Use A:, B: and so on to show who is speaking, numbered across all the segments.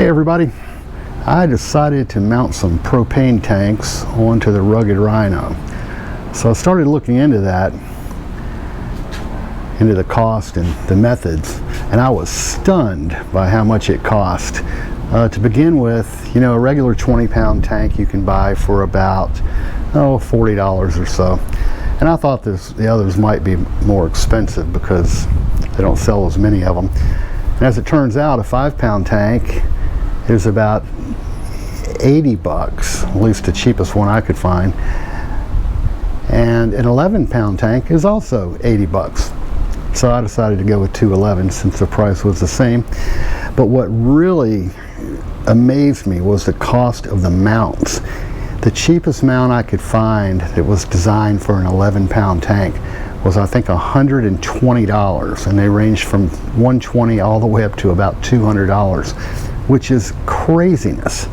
A: Hey everybody, I decided to mount some propane tanks onto the Rugged Rhino. So I started looking into that, into the cost and the methods, and I was stunned by how much it cost. To begin with, you know, a regular 20-pound tank you can buy for about $40 or so. And I thought the others might be more expensive because they don't sell as many of them. And as it turns out, a 5-pound tank is about 80 bucks, at least the cheapest one I could find. And an 11-pound tank is also 80 bucks. So I decided to go with 211 since the price was the same. But what really amazed me was the cost of the mounts. The cheapest mount I could find that was designed for an 11-pound tank was, I think, $120, and they ranged from $120 all the way up to about $200, which is craziness.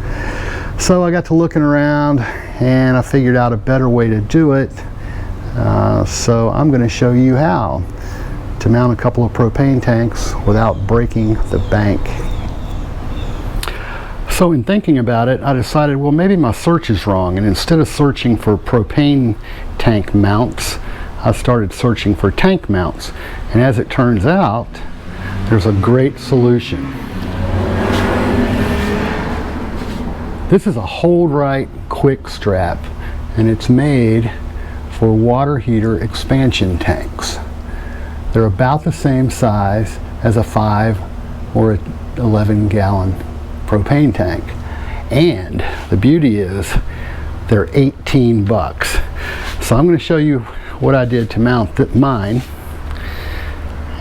A: So I got to looking around and I figured out a better way to do it. So I'm going to show you how to mount a couple of propane tanks without breaking the bank. So in thinking about it, I decided, well, maybe my search is wrong, and instead of searching for propane tank mounts, I started searching for tank mounts. And as it turns out, there's a great solution. This is a hold-right quick strap, and it's made for water heater expansion tanks. They're about the same size as a 5 or an 11-gallon propane tank. And the beauty is they're 18 bucks. So I'm going to show you what I did to mount mine,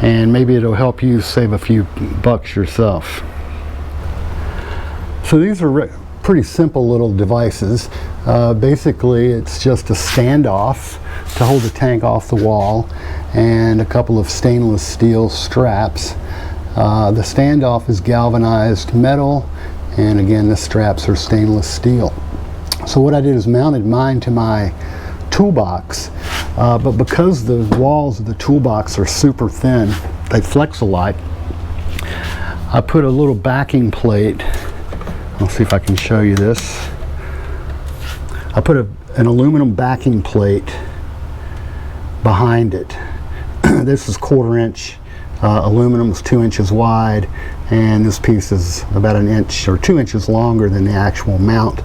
A: and maybe it'll help you save a few bucks yourself. So these are pretty simple little devices. Basically, it's just a standoff to hold the tank off the wall and a couple of stainless steel straps. The standoff is galvanized metal, and again, the straps are stainless steel. So what I did is mounted mine to my toolbox, but because the walls of the toolbox are super thin, they flex a lot, I put a little backing plate. I'll see if I can show you this. I put an aluminum backing plate behind it. This is 1/4 inch aluminum, is 2 inches wide, and this piece is about 1 inch or 2 inches longer than the actual mount.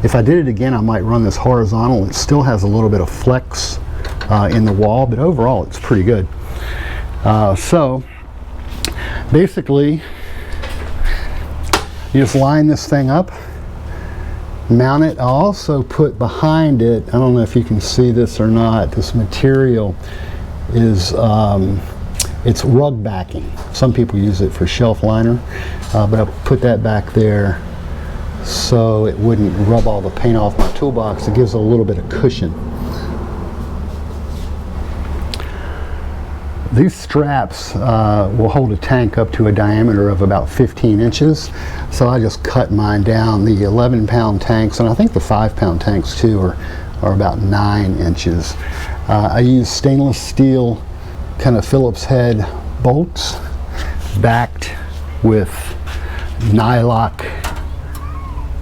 A: If I did it again, I might run this horizontal. It still has a little bit of flex in the wall, but overall it's pretty good. So basically, you just line this thing up, mount it. I also put behind it, I don't know if you can see this or not, this material is it's rug backing. Some people use it for shelf liner, but I put that back there so it wouldn't rub all the paint off my toolbox. It gives it a little bit of cushion. These straps will hold a tank up to a diameter of about 15 inches. So I just cut mine down. The 11-pound tanks, and I think the 5-pound tanks too, are about 9 inches. I use stainless steel kind of Phillips head bolts backed with nylock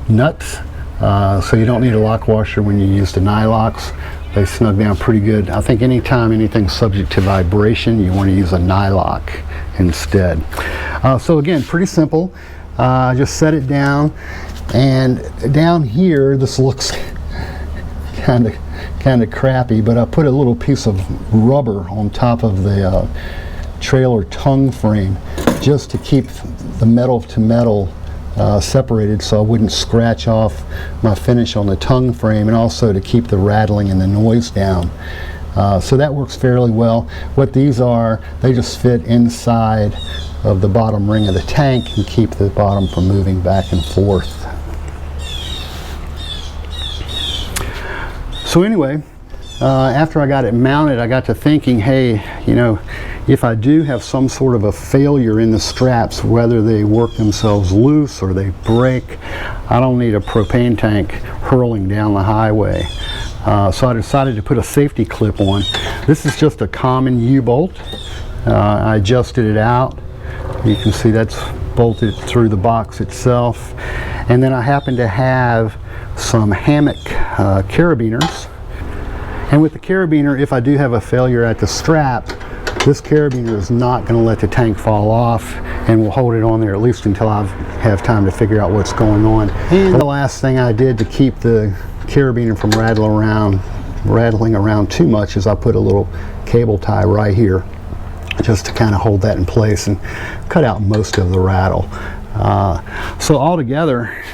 A: nuts. So you don't need a lock washer when you use the nylocks. They snug down pretty good. I think anytime anything's subject to vibration, you want to use a nylock instead. So again, pretty simple. I just set it down, and down here, this looks kind of crappy, but I put a little piece of rubber on top of the trailer tongue frame just to keep the metal to metal separated, so I wouldn't scratch off my finish on the tongue frame, and also to keep the rattling and the noise down. So that works fairly well. What these are, they just fit inside of the bottom ring of the tank and keep the bottom from moving back and forth. So anyway, after I got it mounted, I got to thinking, hey, you know, if I do have some sort of a failure in the straps, whether they work themselves loose or they break, I don't need a propane tank hurling down the highway. So I decided to put a safety clip on. This is just a common U-bolt. I adjusted it out. You can see that's bolted through the box itself. And then I happen to have some hammock carabiners. And with the carabiner, if I do have a failure at the strap, this carabiner is not going to let the tank fall off and will hold it on there at least until I have time to figure out what's going on. And the last thing I did to keep the carabiner from rattling around too much is I put a little cable tie right here just to kind of hold that in place and cut out most of the rattle. So altogether,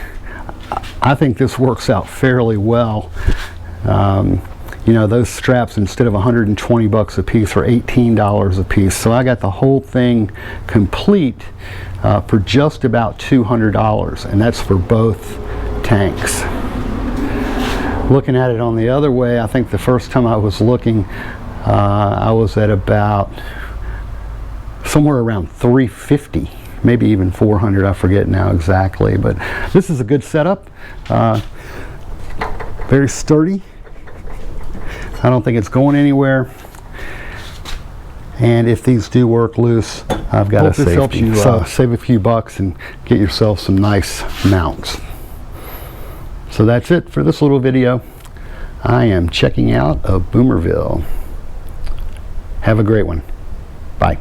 A: I think this works out fairly well. You know, those straps, instead of 120 bucks a piece, are $18 a piece. So I got the whole thing complete for just about $200, and that's for both tanks. Looking at it on the other way, I think the first time I was looking, I was at about somewhere around $350, maybe even $400. I forget now exactly, but this is a good setup. Very sturdy. I don't think it's going anywhere. And if these do work loose, I've got a safety. Helps you save a few bucks and get yourself some nice mounts. So that's it for this little video. I am checking out of Boomerville. Have a great one. Bye.